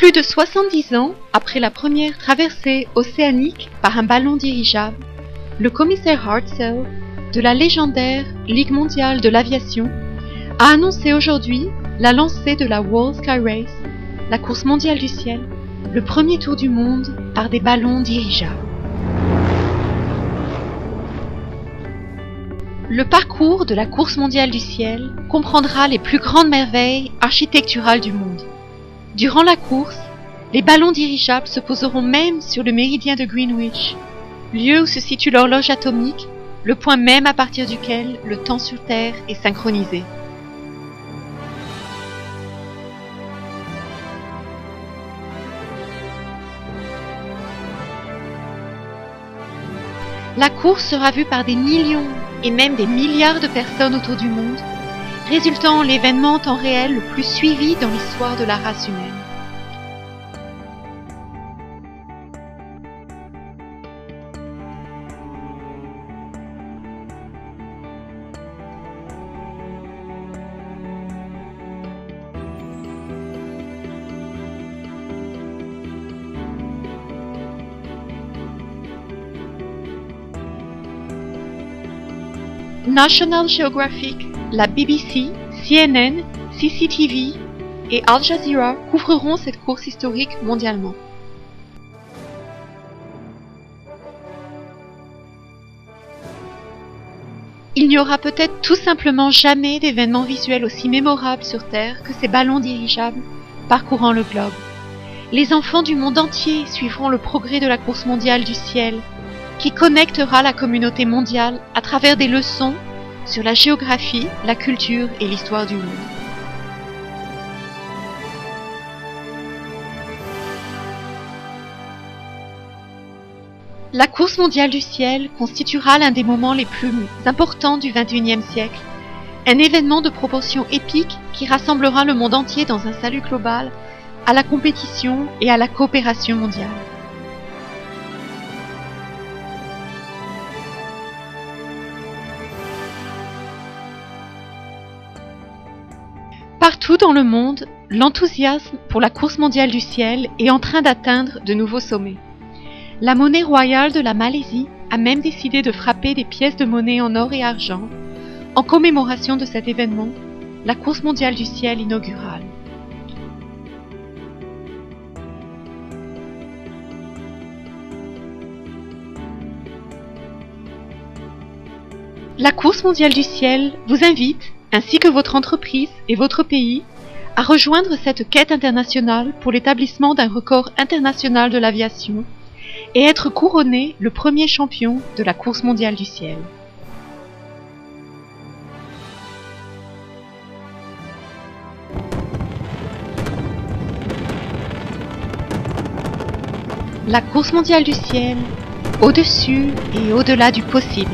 Plus de 70 ans après la première traversée océanique par un ballon dirigeable, le commissaire Hartzell de la légendaire Ligue mondiale de l'aviation a annoncé aujourd'hui la lancée de la World Sky Race, la course mondiale du ciel, le premier tour du monde par des ballons dirigeables. Le parcours de la course mondiale du ciel comprendra les plus grandes merveilles architecturales du monde. Durant la course, les ballons dirigeables se poseront même sur le méridien de Greenwich, lieu où se situe l'horloge atomique, le point même à partir duquel le temps sur Terre est synchronisé. La course sera vue par des millions et même des milliards de personnes autour du monde, résultant en l'événement en temps réel le plus suivi dans l'histoire de la race humaine. National Geographic, la BBC, CNN, CCTV et Al Jazeera couvriront cette course historique mondialement. Il n'y aura peut-être tout simplement jamais d'événement visuel aussi mémorable sur Terre que ces ballons dirigeables parcourant le globe. Les enfants du monde entier suivront le progrès de la course mondiale du ciel, qui connectera la communauté mondiale à travers des leçons sur la géographie, la culture et l'histoire du monde. La course mondiale du ciel constituera l'un des moments les plus importants du XXIe siècle, un événement de proportions épiques qui rassemblera le monde entier dans un salut global à la compétition et à la coopération mondiale. Partout dans le monde, l'enthousiasme pour la course mondiale du ciel est en train d'atteindre de nouveaux sommets. La monnaie royale de la Malaisie a même décidé de frapper des pièces de monnaie en or et argent en commémoration de cet événement, la course mondiale du ciel inaugurale. La course mondiale du ciel vous invite, ainsi que votre entreprise et votre pays, à rejoindre cette quête internationale pour l'établissement d'un record international de l'aviation et être couronné le premier champion de la course mondiale du ciel. La course mondiale du ciel, au-dessus et au-delà du possible.